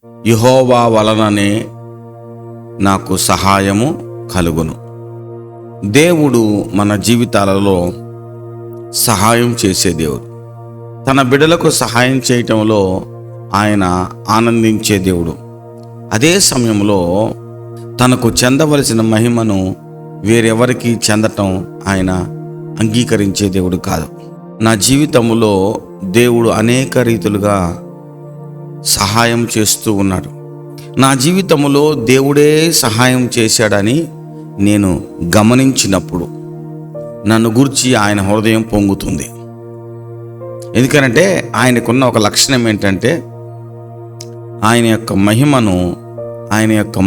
యెహోవా వలననే నాకు సహాయము కలుగును. దేవుడు మన జీవితాలలో సహాయం చేసే దేవుడు. తన బిడ్డలకు సహాయం చేయటంలో ఆయన ఆనందించే దేవుడు. అదే సమయంలో తనకు చెందవలసిన మహిమను వేరెవరికి చెందటం ఆయన అంగీకరించే దేవుడు కాదు. నా జీవితంలో దేవుడు అనేక రీతులుగా సహాయం చేస్తూ ఉన్నాడు. నా జీవితంలో దేవుడే సహాయం చేశాడని నేను గమనించినప్పుడు నన్ను గురించి ఆయన హృదయం పొంగుతుంది. ఎందుకనంటే ఆయనకున్న ఒక లక్షణం ఏంటంటే ఆయన యొక్క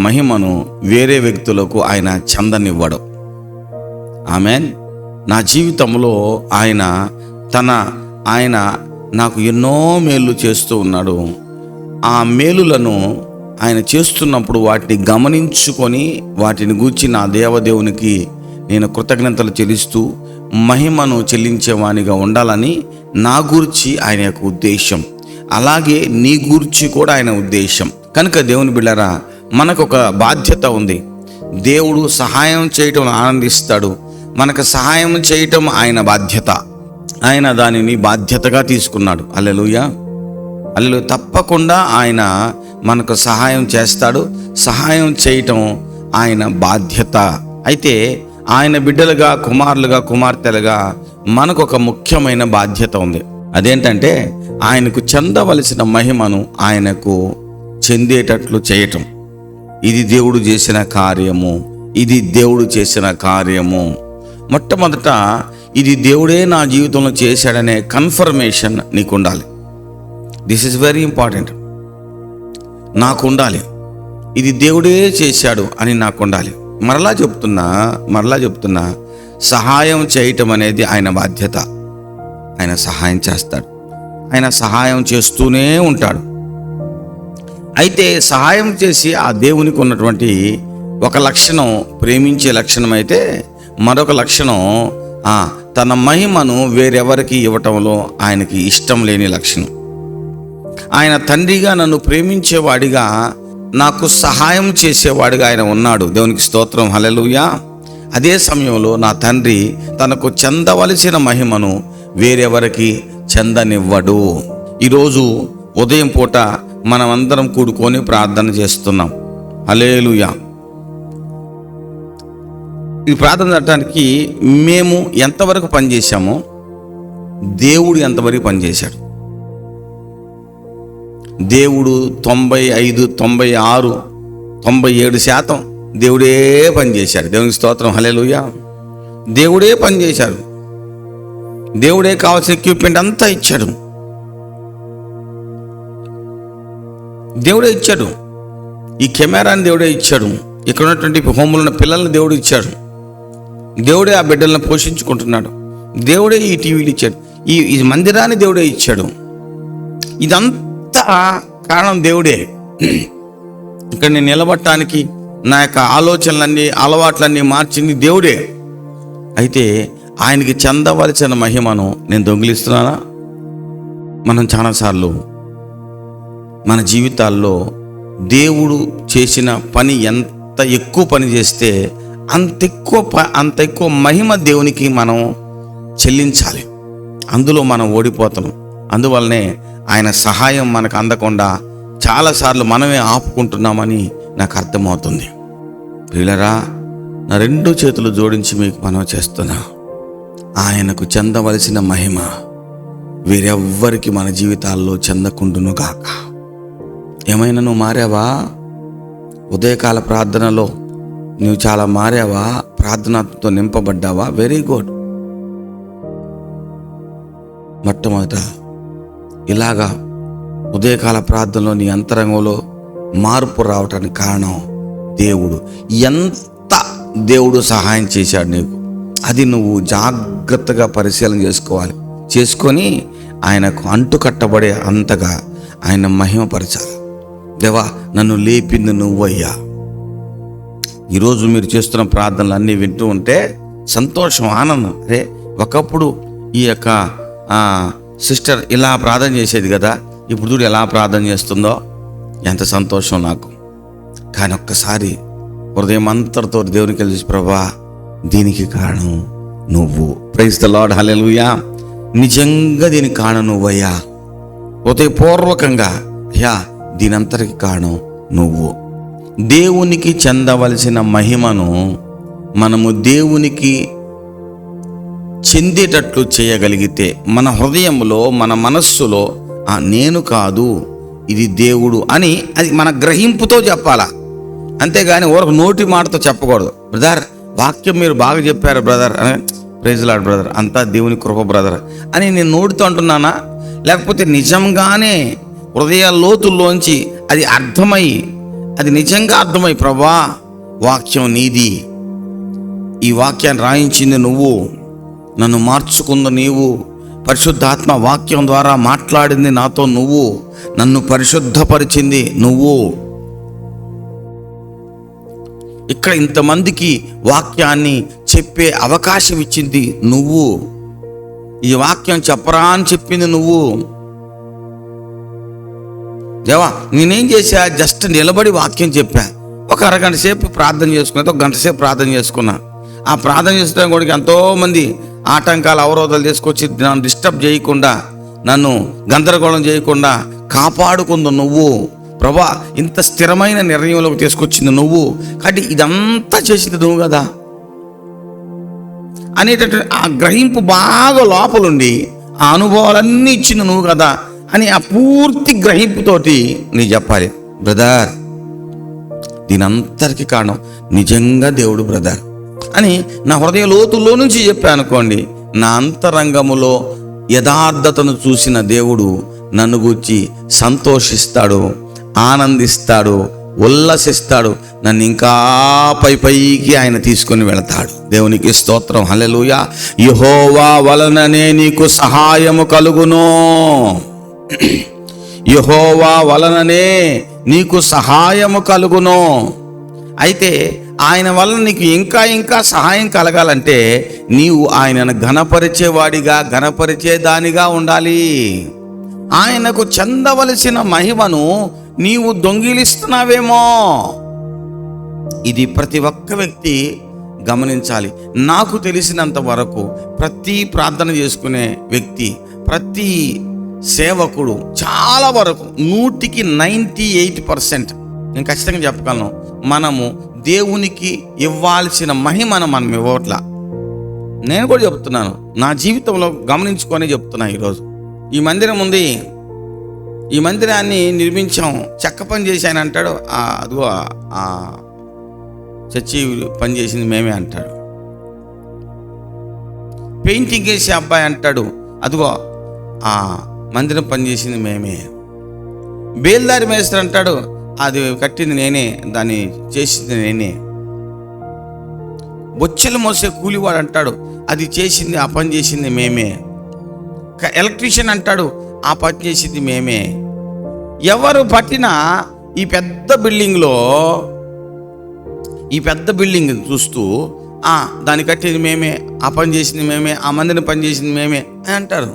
మహిమను వేరే వ్యక్తులకు ఆయన చెందనివ్వడు. ఆమేన్. నా జీవితంలో ఆయన నాకు ఎన్నో మేలు చేస్తూ ఉన్నాడు. ఆ మేలులను ఆయన చేస్తున్నప్పుడు వాటిని గమనించుకొని వాటిని గూర్చి నా దేవదేవునికి నేను కృతజ్ఞతలు చెల్లిస్తూ మహిమను చెల్లించేవానిగా ఉండాలని నా గూర్చి ఆయన యొక్క ఉద్దేశం. అలాగే నీ గూర్చి కూడా ఆయన ఉద్దేశం. కనుక దేవుని బిడ్డలారా, మనకు ఒక బాధ్యత ఉంది. దేవుడు సహాయం చేయటం ఆనందిస్తాడు. మనకు సహాయం చేయటం ఆయన బాధ్యత. ఆయన దానిని బాధ్యతగా తీసుకున్నాడు. హల్లెలూయా, హల్లెలూయా. తప్పకుండా ఆయన మనకు సహాయం చేస్తాడు. సహాయం చేయటం ఆయన బాధ్యత. అయితే ఆయన బిడ్డలుగా, కుమారులుగా, కుమార్తెలుగా మనకు ఒక ముఖ్యమైన బాధ్యత ఉంది. అదేంటంటే ఆయనకు చెందవలసిన మహిమను ఆయనకు చెందేటట్లు చేయటం. ఇది దేవుడు చేసిన కార్యము. మొట్టమొదట ఇది దేవుడే నా జీవితంలో చేశాడనే కన్ఫర్మేషన్ నీకు ఉండాలి. This is very important. నాకు ఉండాలి, ఇది దేవుడే చేశాడు అని నాకు ఉండాలి. మరలా చెప్తున్నా సహాయం చేయటం అనేది ఆయన బాధ్యత. ఆయన సహాయం చేస్తాడు. ఆయన సహాయం చేస్తూనే ఉంటాడు. అయితే సహాయం చేసి ఆ దేవునికి ఉన్నటువంటి ఒక లక్షణం ప్రేమించే లక్షణం అయితే, మరొక లక్షణం తన మహిమను వేరెవరికి ఇవ్వటంలో ఆయనకి ఇష్టం లేని లక్షణం. ఆయన తండ్రిగా నన్ను ప్రేమించేవాడిగా, నాకు సహాయం చేసేవాడిగా ఆయన ఉన్నాడు. దేవునికి స్తోత్రం, హల్లెలూయా. అదే సమయంలో నా తండ్రి తనకు చెందవలసిన మహిమను వేరెవరికి చెందనివ్వడు. ఈరోజు ఉదయం పూట మనమందరం కూడుకొని ప్రార్థన చేస్తున్నాం. హల్లెలూయా. ఈ ప్రార్థన చేయడానికి మేము ఎంతవరకు పనిచేశామో దేవుడు ఎంతవరకు పనిచేశాడు. దేవుడు 95, 96, 97% దేవుడే పనిచేశాడు. దేవునికి స్తోత్రం, హల్లెలూయా. దేవుడే పనిచేశాడు. దేవుడే కావాల్సిన ఎక్విప్మెంట్ అంతా ఇచ్చాడు. దేవుడే ఇచ్చాడు. ఈ కెమెరాని దేవుడే ఇచ్చాడు. ఇక్కడ ఉన్నటువంటి హోములు ఉన్న పిల్లల్ని దేవుడు ఇచ్చాడు. దేవుడే ఆ బిడ్డలను పోషించుకుంటున్నాడు. దేవుడే ఈ టీవీలు ఇచ్చాడు. ఈ మందిరాన్ని దేవుడే ఇచ్చాడు. ఇదంతా కారణం దేవుడే. ఇక్కడ నేను నిలబడటానికి నా యొక్క ఆలోచనలన్నీ, అలవాట్లన్నీ మార్చింది దేవుడే. అయితే ఆయనకి చెందవలసిన మహిమను నేను దొంగిలిస్తున్నానా? మనం చాలాసార్లు మన జీవితాల్లో దేవుడు చేసిన పని ఎంత ఎక్కువ పని చేస్తే అంత ఎక్కువ మహిమ దేవునికి మనం చెల్లించాలి. అందులో మనం ఓడిపోతాం. అందువల్లనే ఆయన సహాయం మనకు అందకుండా చాలాసార్లు మనమే ఆపుకుంటున్నామని నాకు అర్థమవుతుంది. ప్రియులరా, నా 2 చేతులు జోడించి మీకు మనవి చేస్తున్నా, ఆయనకు చెందవలసిన మహిమ వేరెవ్వరికి మన జీవితాల్లో చెందకుండును గాక. ఏమైనా నువ్వు మారావా? ఉదయకాల ప్రార్థనలో నువ్వు చాలా మారావా? ప్రార్థనతో నింపబడ్డావా? Very good. మొట్టమొదట ఇలాగా ఉదయకాల ప్రార్థనలో నీ అంతరంగంలో మార్పు రావటానికి కారణం దేవుడు. దేవుడు సహాయం చేశాడు నీకు, అది నువ్వు జాగ్రత్తగా పరిశీలన చేసుకొని ఆయనకు అంటుకట్టబడే అంతగా ఆయన మహిమపరచాలి. దేవా, నన్ను లేపింది నువ్వయ్యా. ఈరోజు మీరు చేస్తున్న ప్రార్థనలు అన్నీ వింటూ ఉంటే సంతోషం, ఆనందం. అరే, ఒకప్పుడు ఈ యొక్క సిస్టర్ ఇలా ప్రార్థన చేసేది కదా, ఇప్పుడు చూడు ఎలా ప్రార్థన చేస్తుందో. ఎంత సంతోషం నాకు. కానీ ఒక్కసారి హృదయం అంతటితో దేవునికి కలిసి, ప్రభా దీనికి కారణం నువ్వు. ప్రైజ్ ద లార్డ్, హల్లెలూయా. నిజంగా దీనికి కారణం నువ్వయ్యా, హృదయపూర్వకంగా అయ్యా దీనంతటికి కారణం నువ్వు. దేవునికి చెందవలసిన మహిమను మనము దేవునికి చెందేటట్లు చేయగలిగితే, మన హృదయంలో మన మనస్సులో నేను కాదు ఇది దేవుడు అని అది మన గ్రహింపుతో చెప్పాలా. అంతేగాని ఊరకు నోటి మాటతో చెప్పకూడదు. బ్రదర్ వాక్యం మీరు బాగా చెప్పారు brother, praise the lord brother, అంతా దేవుని కృప బ్రదర్ అని నేను నోటితో అంటున్నానా, లేకపోతే నిజంగానే హృదయ లోతుల్లోంచి అది అర్థమై, అది నిజంగా అర్థమై, ప్రభా వాక్యం నీది, ఈ వాక్యాన్ని రాయించింది నువ్వు, నన్ను మార్చుకుంది నీవు, పరిశుద్ధాత్మ వాక్యం ద్వారా మాట్లాడింది నాతో నువ్వు, నన్ను పరిశుద్ధపరిచింది నువ్వు, ఇక్కడ ఇంతమందికి వాక్యాన్ని చెప్పే అవకాశం ఇచ్చింది నువ్వు, ఈ వాక్యం చెప్పరా అని చెప్పింది నువ్వు. దేవా నేనేం చేశా, జస్ట్ నిలబడి వాక్యం చెప్పా, ఒక అరగంట సేపు ప్రార్థన చేసుకున్నా, ఒక గంట సేపు ప్రార్థన చేసుకున్నా. ఆ ప్రార్థన చేసిన కూడా ఎంతోమంది ఆటంకాలు అవరోధాలు తీసుకొచ్చి నన్ను డిస్టర్బ్ చేయకుండా, నన్ను గందరగోళం చేయకుండా కాపాడుకుంది నువ్వు. ప్రభా ఇంత స్థిరమైన నిర్ణయంలోకి తీసుకొచ్చింది నువ్వు, కాబట్టి ఇదంతా చేసింది నువ్వు కదా అనేటటువంటి ఆ గ్రహింపు బాగా లోపలుండి, ఆ అనుభవాలన్నీ ఇచ్చింది నువ్వు కదా అని ఆ పూర్తి గ్రహింపుతోటి నీ చెప్పాలి, బ్రదర్ దీనంతరికి కారణం నిజంగా దేవుడు బ్రదర్ అని నా హృదయ లోతుల్లో నుంచి చెప్పాను అనుకోండి. నా అంతరంగములో యథార్థతను చూసిన దేవుడు నన్ను గూర్చి సంతోషిస్తాడు, ఆనందిస్తాడు, ఉల్లసిస్తాడు, నన్ను ఇంకా పైకి ఆయన తీసుకొని వెళతాడు. దేవునికి స్తోత్రం, హల్లెలూయా. యెహోవా వలననే నీకు సహాయము కలుగును, యెహోవా వలననే నీకు సహాయము కలుగును. అయితే ఆయన వలన నీకు ఇంకా ఇంకా సహాయం కలగాలంటే నీవు ఆయనను ఘనపరిచేవాడిగా, ఘనపరిచేదానిగా ఉండాలి. ఆయనకు చెందవలసిన మహిమను నీవు దొంగిలిస్తున్నావేమో, ఇది ప్రతి ఒక్క వ్యక్తి గమనించాలి. నాకు తెలిసినంత వరకు ప్రతి ప్రార్థన చేసుకునే వ్యక్తి, ప్రతి సేవకుడు చాలా వరకు 100కి 98% నేను ఖచ్చితంగా చెప్పగలను, మనము దేవునికి ఇవ్వాల్సిన మహిమను మనం ఇవ్వట్లా. నేను కూడా చెప్తున్నాను, నా జీవితంలో గమనించుకొని చెప్తున్నా. ఈరోజు ఈ మందిరం ఉంది, ఈ మందిరాన్ని నిర్మించాం, చెక్క పని చేసి ఆయన అంటాడు, అదిగో చర్చి పని చేసింది మేమే అంటాడు. పెయింటింగ్ వేసే అబ్బాయి అంటాడు, అదిగో మందిరం పని చేసింది మేమే. బేల్దారి మేస్త్రి అంటాడు, అది కట్టింది నేనే, దాన్ని చేసింది నేనే. బొచ్చెలు మోసే కూలివాడు అంటాడు, అది చేసింది, ఆ పని చేసింది మేమే. ఎలక్ట్రీషియన్ అంటాడు, ఆ పని చేసింది మేమే. ఎవరు పట్టినా ఈ పెద్ద బిల్డింగ్ చూస్తూ దాన్ని కట్టింది మేమే, ఆ పని చేసింది మేమే, ఆ మందిని పని చేసింది మేమే అని అంటారు.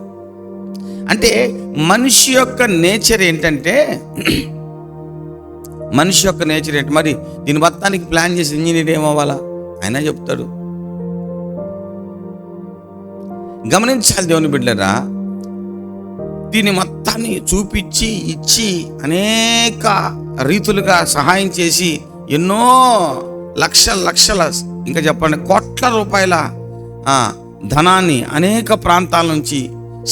అంటే మనిషి యొక్క నేచర్ ఏంటంటే, మరి దీని మొత్తానికి ప్లాన్ చేసి ఇంజనీర్ ఏమవ్వాలా ఆయన చెప్తాడు. గమనించాలి దేవుని బిడ్డలారా, దీని మొత్తాన్ని చూపించి ఇచ్చి అనేక రీతులుగా సహాయం చేసి ఎన్నో లక్షల ఇంకా చెప్పండి కోట్ల రూపాయల ధనాన్ని అనేక ప్రాంతాల నుంచి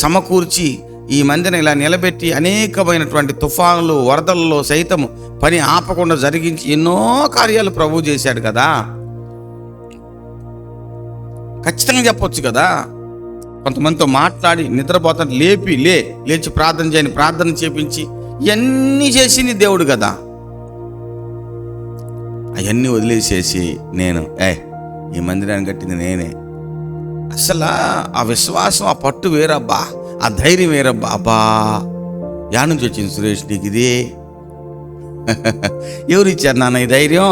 సమకూర్చి ఈ మందిని ఇలా నిలబెట్టి అనేకమైనటువంటి తుఫానులు, వరదల్లో సైతము పని ఆపకుండా జరిగించి ఎన్నో కార్యాలు ప్రభువు చేశాడు కదా. ఖచ్చితంగా చెప్పొచ్చు కదా. కొంతమందితో మాట్లాడి నిద్రపోతాను లేచి ప్రార్థన చేయని, ప్రార్థన చేపించి ఇవన్నీ చేసింది దేవుడు కదా. అవన్నీ వదిలేసేసి నేను ఈ మందిరాన్ని కట్టింది నేనే, అసలు ఆ విశ్వాసం, ఆ పట్టు వేరబ్బా, ఆ ధైర్యం వేరబ్బా. అబ్బా యా నుంచి వచ్చింది సురేష్ నీకు ఇది? ఎవరు ఇచ్చారు నాన్న ఈ ధైర్యం?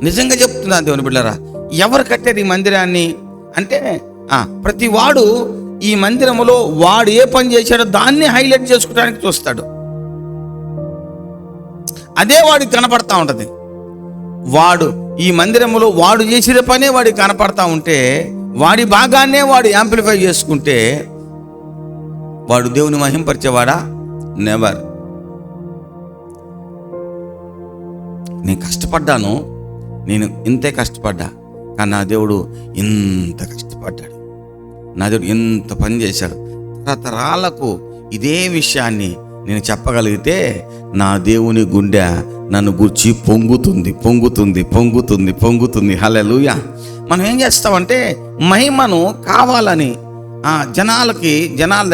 నిజంగా చెప్తున్నా దేవుని బిడ్డలారా, ఎవరు కట్టారు ఈ మందిరాన్ని అంటే ప్రతి వాడు ఈ మందిరములో వాడు ఏ పని చేశాడో దాన్ని హైలైట్ చేసుకోవడానికి చూస్తాడు. అదే వాడికి కనపడతా ఉంటుంది. వాడు ఈ మందిరంలో వాడు చేసిన పనే వాడికి కనపడతా ఉంటే, వాడి భాగాన్నే వాడు యాంప్లిఫై చేసుకుంటే వాడు దేవుని మహింపరిచేవాడా? నెవర్. నేను కష్టపడ్డాను, నేను ఇంతే కష్టపడ్డా, కానీ నా దేవుడు ఇంత కష్టపడ్డాడు, నా దేవుడు ఇంత పని చేశాడు. తరతరాలకు ఇదే విషయాన్ని నేను చెప్పగలిగితే నా దేవుని గుండె నన్ను గుర్చి పొంగుతుంది పొంగుతుంది పొంగుతుంది పొంగుతుంది. హల్లెలూయా. మనం ఏం చేస్తామంటే మహిమను కావాలని జనాల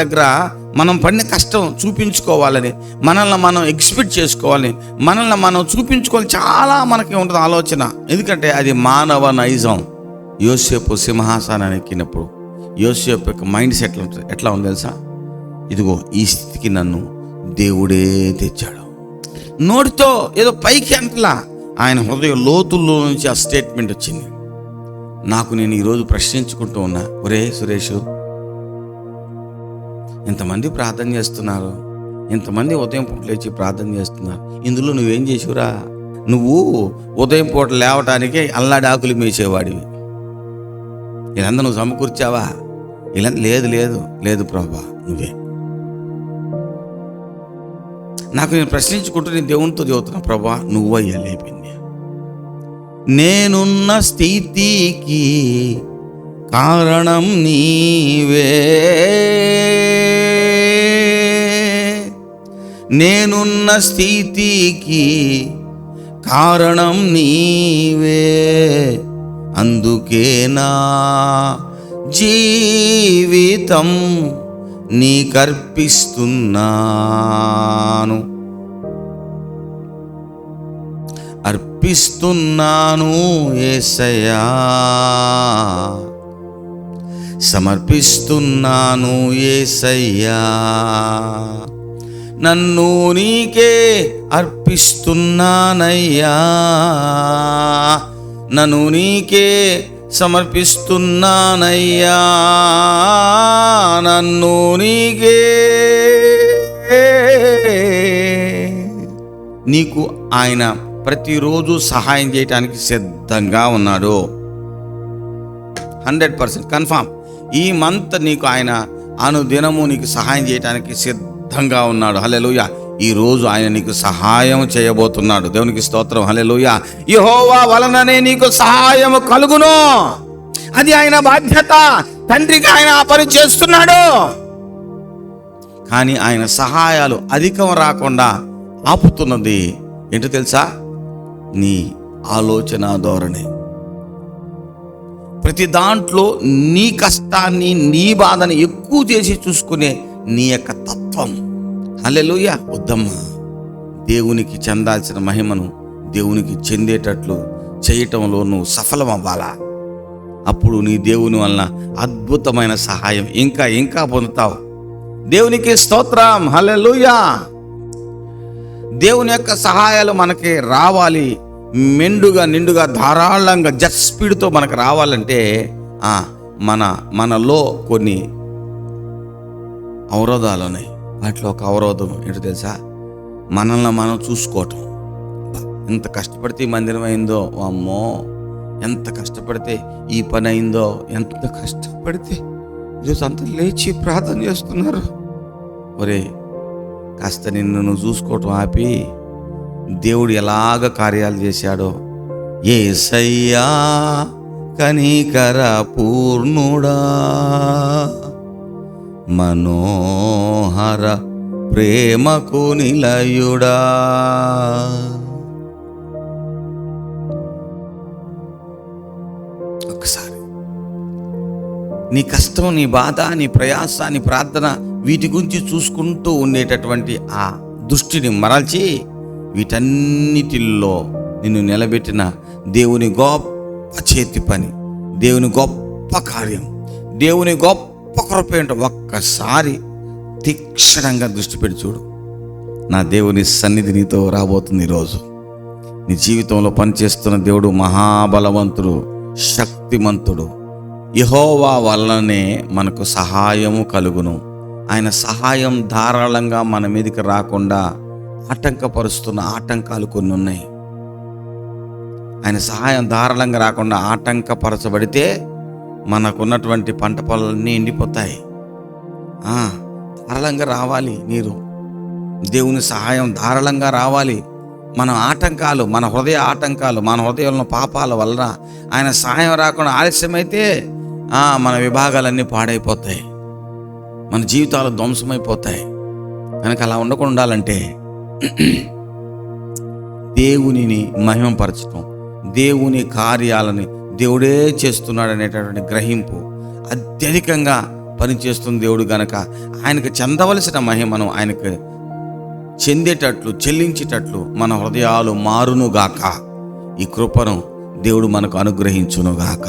దగ్గర మనం పడిన కష్టం చూపించుకోవాలని, మనల్ని మనం ఎక్స్పెక్ట్ చేసుకోవాలని, మనల్ని మనం చూపించుకోవాలి, చాలా మనకి ఉంటుంది ఆలోచన. ఎందుకంటే అది మానవ నైజం. యోసేపు సింహాసనాన్ని ఎక్కినప్పుడు యోసేపు యొక్క మైండ్ సెట్ ఎట్లా ఉంది తెలుసా? ఇదిగో ఈ స్థితికి నన్ను దేవుడే తెచ్చాడు. నోటితో ఏదో పైకి అంటలా, ఆయన హృదయ లోతుల్లో నుంచి ఆ స్టేట్మెంట్ వచ్చింది. నేను ఈరోజు ప్రశ్నించుకుంటూ ఉన్నా, ఒరే సురేష్, ఇంతమంది ప్రార్థన చేస్తున్నారు, ఇంతమంది ఉదయం పూట లేచి ప్రార్థన చేస్తున్నారు, ఇందులో నువ్వేం చేసావురా? నువ్వు ఉదయం పూట లేవటానికి అల్లాడి ఆకులు మేసేవాడివి, ఇదంతా నువ్వు సమకూర్చావా? ఇలా లేదు లేదు లేదు ప్రభా, నువ్వే. నేను ప్రశ్నించుకుంటూ నేను దేవునితో చదువుతున్నా, ప్రభా నువ్వయ్యా లేపింది. నేనున్న స్థితికి కారణం నీవే, నేనున్న స్థితికి కారణం నీవే, అందుకే నా జీవితం నీకర్పిస్తున్నాను, అర్పిస్తున్నాను యేసయ్యా, సమర్పిస్తున్నాను యేసయ్యా, నన్ను నీకే అర్పిస్తున్నానయ్యా, నన్ను నీకే సమర్పిస్తున్నానయ్యా, నన్ను నీకే. నీకు ఆయన ప్రతిరోజు సహాయం చేయటానికి సిద్ధంగా ఉన్నాడు. 100% కన్ఫామ్. ఈ మంత్ నీకు ఆయన అనుదినము నీకు సహాయం చేయటానికి సిద్ధంగా ఉన్నాడు. హల్లెలూయా. ఈ రోజు ఆయన నీకు సహాయం చేయబోతున్నాడు. దేవునికి స్తోత్రం. హల్లెలూయా. యెహోవా వలననే నీకు సహాయం కలుగును. అది ఆయన బాధ్యత. తండ్రికి ఆయన ఆ పని చేస్తున్నాడు. కానీ ఆయన సహాయాలు అధికం రాకుండా ఆపుతున్నది ఏంటో తెలుసా? నీ ఆలోచన ధోరణి. ప్రతి దాంట్లో నీ కష్టాన్ని, నీ బాధని ఎక్కువ చేసి చూసుకునే నీ యొక్క తత్వం. హల్లెలూయా. వద్దమ్మా, దేవునికి చెందాల్సిన మహిమను దేవునికి చెందేటట్లు చేయటంలో నువ్వు సఫలం అవ్వాలా. అప్పుడు నీ దేవుని వలన అద్భుతమైన సహాయం ఇంకా ఇంకా పొందుతావు. దేవునికి స్తోత్రం. హల్లెలూయా. దేవుని యొక్క సహాయాలు మనకి రావాలి, మెండుగా నిండుగా ధారాళంగా జెట్ స్పీడ్తో మనకు రావాలంటే మనలో కొన్ని అవరోధాలు ఉన్నాయి. వాటిలో ఒక అవరోధం ఏంటో తెలుసా? మనల్ని మనం చూసుకోవటం. ఎంత కష్టపడితే ఈ మందిరం అయిందో, అమ్మో ఎంత కష్టపడితే ఈ పని అయిందో, ఎంత కష్టపడితే ఈరోజు అంతా లేచి ప్రార్థన చేస్తున్నారు. ఒరే, కాస్త నిన్ను నువ్వు చూసుకోవటం ఆపి దేవుడు ఎలాగ కార్యాలు చేశాడో, యేసయ్యా కనికర పూర్ణుడా, మనోహర ప్రేమకు నిలయుడా, ఒకసారి నీ కష్టం, నీ బాధ, నీ ప్రయాస, నీ ప్రార్థన, వీటి గురించి చూసుకుంటూ ఉండేటటువంటి ఆ దృష్టిని మరల్చి వీటన్నిటిల్లో నిన్ను నిలబెట్టిన దేవుని గొప్ప చేతి పని, దేవుని గొప్ప కార్యం, దేవుని గొప్ప కృప ఏంటో ఒక్కసారి తీక్షణంగా దృష్టి పెట్టి చూడు. నా దేవుని సన్నిధి నీతో రాబోతుంది. ఈరోజు నీ జీవితంలో పనిచేస్తున్న దేవుడు మహాబలవంతుడు, శక్తిమంతుడు. యెహోవా వలననే మనకు సహాయము కలుగును. ఆయన సహాయం ధారాళంగా మన మీదకి రాకుండా ఆటంకపరుస్తున్న ఆటంకాలు కొన్ని ఉన్నాయి. ఆయన సహాయం ధారాళంగా రాకుండా ఆటంకపరచబడితే మనకున్నటువంటి పంట పొలాలన్నీ ఎండిపోతాయి. ధారాళంగా రావాలి నీరు, దేవుని సహాయం ధారాళంగా రావాలి. మన ఆటంకాలు, మన హృదయ ఆటంకాలు, మన హృదయంలో పాపాల వలన ఆయన సహాయం రాకుండా ఆలస్యమైతే మన విభాగాలన్నీ పాడైపోతాయి, మన జీవితాలు ధ్వంసమైపోతాయి. కనుక అలా ఉండకుండా ఉండాలంటే దేవునిని మహిమపరచటం, దేవుని కార్యాలని దేవుడే చేస్తున్నాడు అనేటటువంటి గ్రహింపు అత్యధికంగా పనిచేస్తుంది దేవుడు. గనక ఆయనకు చెందవలసిన మహిమను ఆయనకు చెందేటట్లు, చెల్లించేటట్లు మన హృదయాలు మారునుగాక. ఈ కృపను దేవుడు మనకు అనుగ్రహించునుగాక.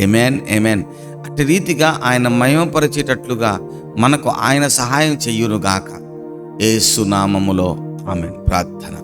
ఆమేన్, ఆమేన్. అట్టి రీతిగా ఆయన మహిమపరిచేటట్లుగా మనకు ఆయన సహాయం చెయ్యునుగాక. యేసు నామములో ఆమేన్. ప్రార్థన.